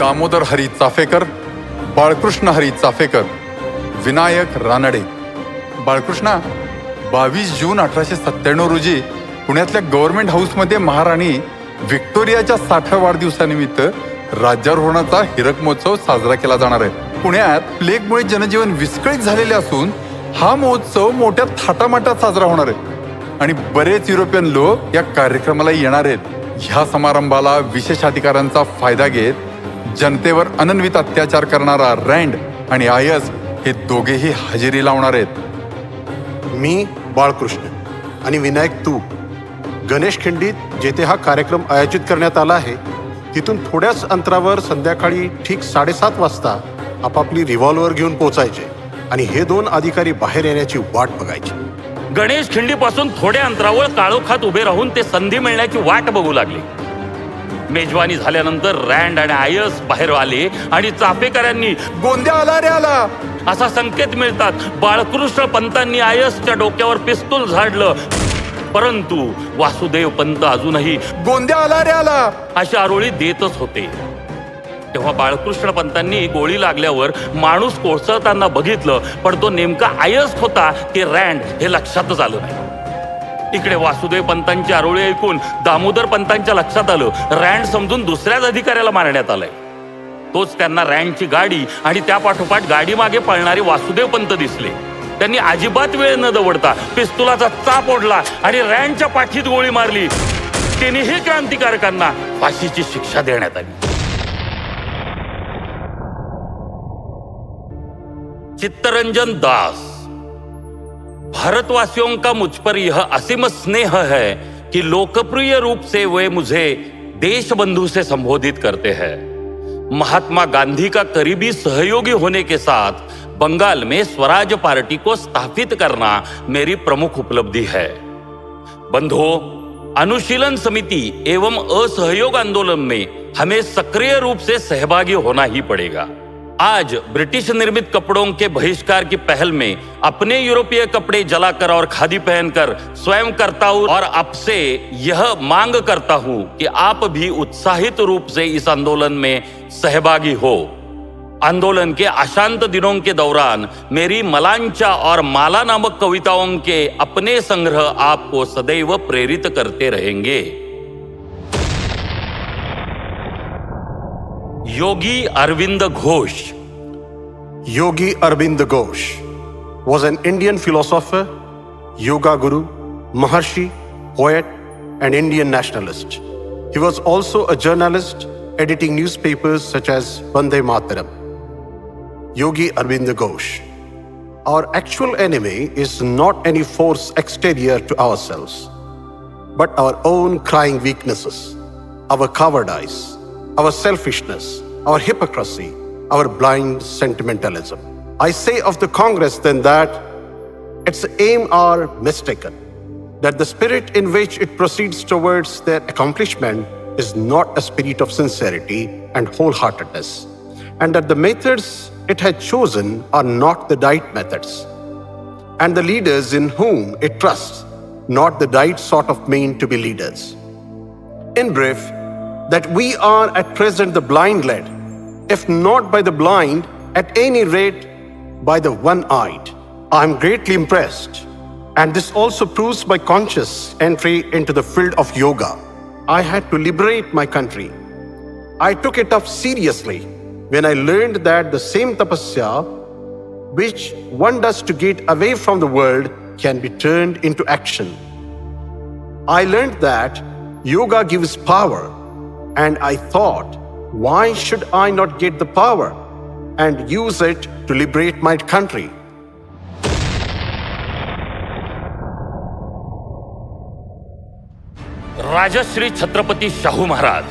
दामोदर हरी चाफेकर, बाळकृष्ण हरी चाफेकर, विनायक रानडे. बाळकृष्णा, 22 जून 1897 रोजी पुण्यातल्या गव्हर्नमेंट हाऊसमध्ये महाराणी व्हिक्टोरियाच्या 60व्या वाढदिवसानिमित्त राज्यारोहणाचा हिरक महोत्सव साजरा केला जाणार आहे. पुण्यात प्लेगमुळे जनजीवन विस्कळीत झालेले असून हा महोत्सव मोठ्या थाटामाटात साजरा होणार आहे आणि बरेच युरोपियन लोक या कार्यक्रमाला येणार आहेत. ह्या समारंभाला विशेष अधिकारांचा फायदा घेत जनतेवर अनन्वित अत्याचार करणारा रँड आणि आयस हे दोघेही हजेरी लावणार आहेत. मी बाळकृष्ण आणि विनायक तू गणेश खिंडीत जेथे हा कार्यक्रम आयोजित करण्यात आला आहे तिथून थोड्याच अंतरावर संध्याकाळी ठीक 7:30 वाजता आपापली रिव्हॉल्वर घेऊन पोहोचायचे आणि हे 2 अधिकारी बाहेर येण्याची वाट बघायची. गणेश खिंडीपासून थोड्या अंतरावर काळोखात उभे राहून ते संधी मिळण्याची वाट बघू लागले. मेजवानी झाल्यानंतर रँड आणि आयस बाहेर आले आणि चाफेकरांनी गोंद्या आला रे आला असा संकेत मिळतात बाळकृष्ण पंतांनी आयसच्या डोक्यावर पिस्तूल झाडलं, परंतु वासुदेव पंत अजूनही गोंद्या आला रे आला अशी आरोळी देतच होते. तेव्हा बाळकृष्ण पंतांनी गोळी लागल्यावर माणूस कोसळताना बघितलं, पण तो नेमका आयस होता की रँड हे लक्षातच आलं नाही. इकडे वासुदेव पंतांची आरोळी ऐकून दामोदर पंतांच्या लक्षात आलं रँड समजून दुसऱ्याच अधिकाऱ्याला मारण्यात आलंय. तोच त्यांना रँडची गाडी आणि त्या पाठोपाठ गाडी मागे पळणारे वासुदेव पंत दिसले. त्यांनी अजिबात वेळ न दवडता पिस्तुलाचा चाप ओढला आणि रँडच्या पाठीत गोळी मारली. तिन्ही क्रांतिकारकांना फाशीची शिक्षा देण्यात आली. चित्तरंजन दास. भारतवासियों का मुझ पर यह असीम स्नेह है कि लोकप्रिय रूप से वे मुझे देश बंधु से संबोधित करते हैं. महात्मा गांधी का करीबी सहयोगी होने के साथ बंगाल में स्वराज पार्टी को स्थापित करना मेरी प्रमुख उपलब्धि है. बंधुओं, अनुशीलन समिति एवं असहयोग आंदोलन में हमें सक्रिय रूप से सहभागी होना ही पड़ेगा. आज ब्रिटिश निर्मित कपड़ों के बहिष्कार की पहल में अपने यूरोपीय कपड़े जलाकर और खादी पहनकर स्वयं करता हूं और आपसे यह मांग करता हूं कि आप भी उत्साहित रूप से इस आंदोलन में सहभागी हो. आंदोलन के अशांत दिनों के दौरान मेरी मलांचा और माला नामक कविताओं के अपने संग्रह आपको सदैव प्रेरित करते रहेंगे. योगी Arvind Ghosh. Yogi Arvind Ghosh was an Indian philosopher, yoga guru, Maharshi, poet, and Indian nationalist. He was also a journalist, editing newspapers such as Vande Mataram. Yogi Arvind Ghosh. Our actual enemy is not any force exterior to ourselves, but our own crying weaknesses, our cowardice, our selfishness, our hypocrisy, our blind sentimentalism. I say of the Congress then that its aim are mistaken, that the spirit in which it proceeds towards their accomplishment is not a spirit of sincerity and wholeheartedness, and that the methods it had chosen are not the right methods, and the leaders in whom it trusts not the right sort of men to be leaders. In brief, that we are at present the blind led, if not by the blind, at any rate by the one-eyed. I am greatly impressed, and this also proves my conscious entry into the field of yoga. I had to liberate my country. I took it up seriously when I learned that the same tapasya which one does to get away from the world can be turned into action. I learned that yoga gives power, and I thought, why should I not get the power and use it to liberate my country? Rajshri Chhatrapati Shahu Maharaj.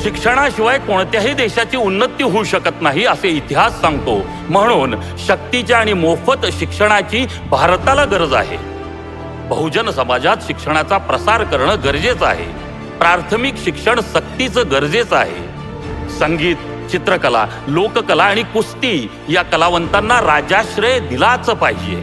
शिक्षणाशिवाय कोणत्याही देशाची उन्नती होऊ शकत नाही असे इतिहास सांगतो. म्हणून शक्तीच्या आणि मोफत शिक्षणाची भारताला गरज आहे. बहुजन समाजात शिक्षणाचा प्रसार करणं गरजेचं आहे. प्राथमिक शिक्षण सक्तीचं गरजेचं आहे. संगीत, चित्रकला, लोककला आणि कुस्ती या कलावंतांना राजाश्रय दिलाच पाहिजे.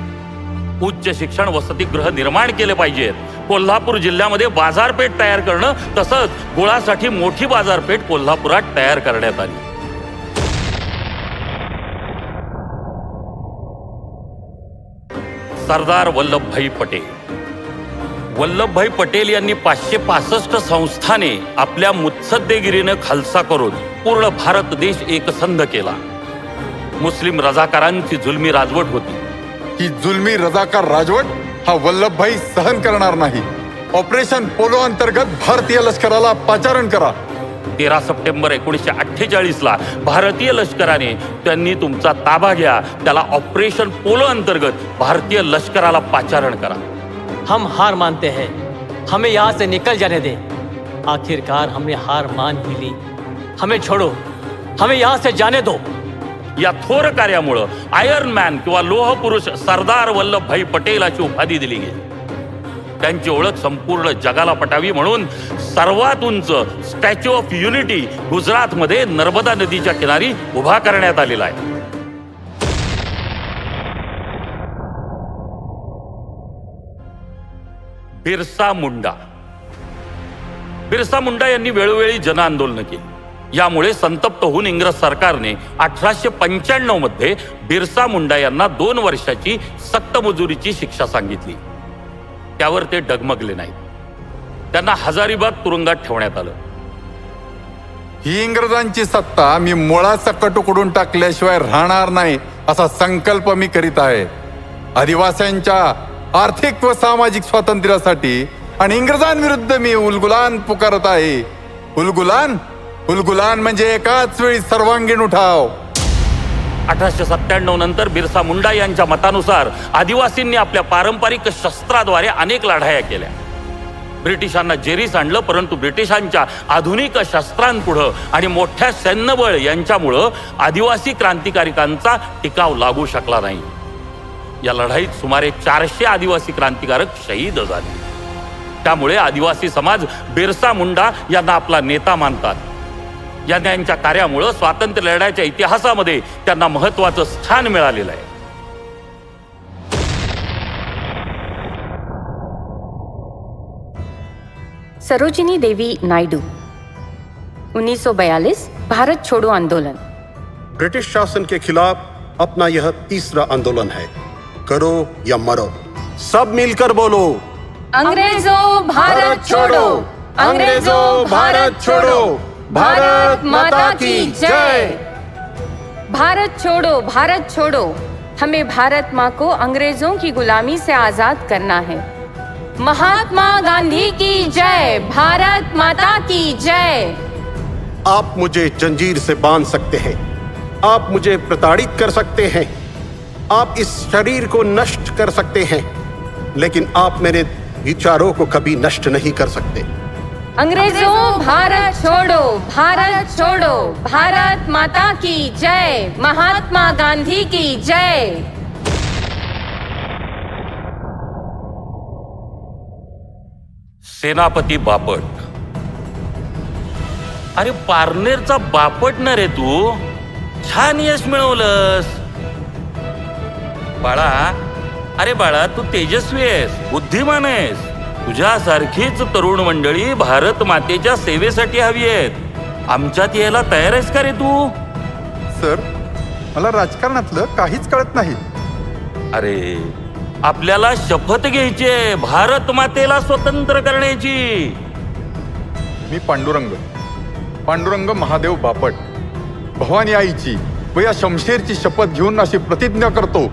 उच्च शिक्षण वसतिगृह निर्माण केले पाहिजेत. कोल्हापूर जिल्ह्यामध्ये बाजारपेठ तयार करणं, तसंच गुळासाठी मोठी बाजारपेठ कोल्हापुरात तयार करण्यात आली. सरदार वल्लभभाई पटेल. वल्लभभाई पटेल यांनी 565 संस्थाने आपल्या मुत्सद्देगिरीनं खालसा करून पूर्ण भारत देश एकसंध केला. मुस्लिम रजाकारांची जुलमी राजवट होती. ही जुलमी रजाकार राजवट हा वल्लभभाई सहन करणार नाही. ऑपरेशन पोलो अंतर्गत भारतीय लष्कराला पाचारण करा. 13 सप्टेंबर 1948 ला भारतीय लष्कराने त्यांनी तुमचा ताबा घ्या, त्याला ऑपरेशन पोलो अंतर्गत भारतीय लष्कराला पाचारण करा. हम हार मानते हैं, हमें यहाँ से निकल जाने दे. आखिरकार हमने हार मान ही ली. हमें छोड़ो, हमें यहाँ से जाने दो. या थोर कार्यामुळं आयर्न मॅन किंवा लोह पुरुष सरदार वल्लभभाई पटेल अशी उपाधी दिली गेली. त्यांची ओळख संपूर्ण जगाला पटावी म्हणून सर्वात उंच स्टॅच्यू ऑफ युनिटी गुजरातमध्ये नर्मदा नदीच्या किनारी उभा करण्यात आलेला आहे. बिरसा मुंडा. बिरसा मुंडा यांनी वेळोवेळी जन आंदोलनं केली. यामुळे संतप्त होऊन इंग्रज सरकारने 1895 मध्ये बिरसा मुंडा यांना 2 वर्षाची सक्त मजुरीची शिक्षा सांगितली. त्यावर ते डगमगले नाहीत. त्यांना हजारीबाग तुरुंगात ठेवण्यात आलं. ही इंग्रजांची सत्ता मी मुळासकट उकडून टाकल्याशिवाय राहणार नाही असा संकल्प मी करीत आहे. आदिवासींच्या आर्थिक व सामाजिक स्वातंत्र्यासाठी आणि इंग्रजांविरुद्ध मी उलगुलान पुकारत आहे. उलगुलान उलगुलान म्हणजे एकाच वेळी सर्वांगीण उठाव. 1897 नंतर बिरसा मुंडा यांच्या मतानुसार आदिवासींनी आपल्या पारंपरिक शस्त्राद्वारे अनेक लढाया केल्या. ब्रिटिशांना जेरीस आणलं, परंतु ब्रिटिशांच्या आधुनिक शस्त्रांपुढं आणि मोठ्या सैन्यबळ यांच्यामुळं आदिवासी क्रांतिकारकांचा टिकाव लागू शकला नाही. या लढाईत सुमारे 400 आदिवासी क्रांतिकारक शहीद झाले. त्यामुळे आदिवासी समाज बिरसा मुंडा यांना आपला नेता मानतात. या त्यांच्या कार्यामुळे स्वातंत्र्य लढ्याच्या इतिहासामध्ये त्यांना महत्वाचं स्थान मिळालेलं आहे. सरोजिनी देवी नायडू. 1942 भारत छोड़ो आंदोलन. ब्रिटिश शासन के खिलाफ अपना यह तीसरा आंदोलन है. करो या मरो, सब मिलकर बोलो, अंग्रेजों भारत छोड़ो, अंग्रेजों भारत छोड़ो, भारत माता की जय. भारत छोड़ो, भारत छोड़ो. हमें भारत माँ को अंग्रेजों की गुलामी से आजाद करना है. महात्मा गांधी की जय. भारत माता की जय. आप मुझे जंजीर से बांध सकते हैं, आप मुझे प्रताड़ित कर सकते हैं, आप इस शरीर को नष्ट कर सकते हैं, लेकिन आप मेरे विचारों को कभी नष्ट नहीं कर सकते. अंग्रेजों भारत छोड़ो, भारत छोड़ो. भारत माता की जय. महात्मा गांधी की जय. सेनापती बापट. अरे पारनेरचा बापट ना रे तू. छान यश मिळवलंस बाळा. अरे बाळा, तू तेजस्वी आहेस, बुद्धिमान आहेस. तुझ्यासारखीच तरुण मंडळी भारत मातेच्या सेवेसाठी हवी आहेत. आमच्यात यायला तयार आहेस का रे तू? सर, मला राजकारणातलं काहीच कळत नाही. अरे आपल्याला शपथ घ्यायची आहे भारत मातेला स्वतंत्र करण्याची. मी पांडुरंग महादेव बापट भवानी आईची व या शमशेरची शपथ घेऊन अशी प्रतिज्ञा करतो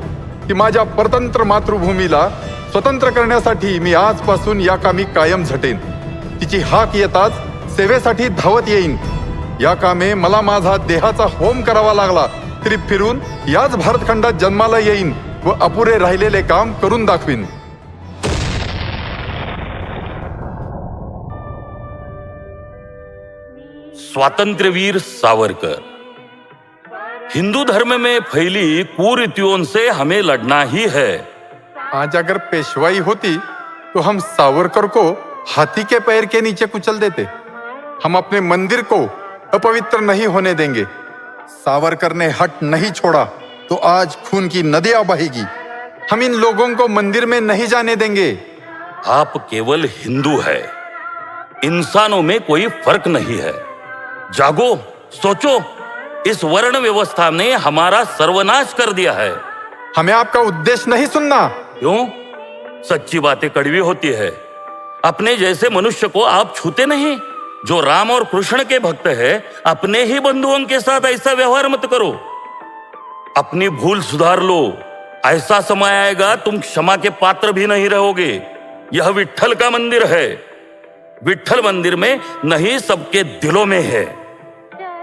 की माझ्या परतंत्र मातृभूमीला स्वतंत्र करण्यासाठी मी आजपासून या कामी कायम झटेन. तिची हाक येताच सेवेसाठी धावत येईन. या कामे मला माझा देहाचा होम करावा लागला तरी फिरून याच भारतखंडात जन्माला येईन व अपुरे राहिलेले काम करून दाखवीन. स्वातंत्र्यवीर सावरकर. हिंदू धर्म में फैली कुरीतियों से हमें लड़ना ही है. आज अगर पेशवाई होती तो हम सावरकर को हाथी के पैर के नीचे कुचल देते. हम अपने मंदिर को अपवित्र नहीं होने देंगे. सावरकर ने हट नहीं छोड़ा तो आज खून की नदियां बहेगी. हम इन लोगों को मंदिर में नहीं जाने देंगे। आप केवल हिंदू है, इंसानों में कोई फर्क नहीं है। जागो, सोचो, इस वर्ण व्यवस्था ने हमारा सर्वनाश कर दिया है। हमें आपका उद्देश्य नहीं सुनना। क्यों? सच्ची बातें कड़वी होती है। अपने जैसे मनुष्य को आप छूते नहीं। जो राम और कृष्ण के भक्त है, अपने ही बंधुओं के साथ ऐसा व्यवहार मत करो। अपनी भूल सुधार लो। ऐसा समय आएगा तुम क्षमा के पात्र भी नहीं रहोगे। यह विट्ठल का मंदिर है। विट्ठल मंदिर में नहीं, सबके दिलों में है।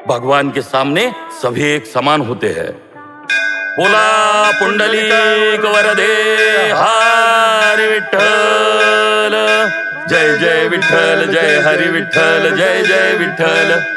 भगवान के सामने सभी एक समान होते हैं। बोला पुंडलीक वरदे हरि विठ्ठल, जय जय विठ्ठल, जय हरि विठ्ठल, जय जय विठ्ठल।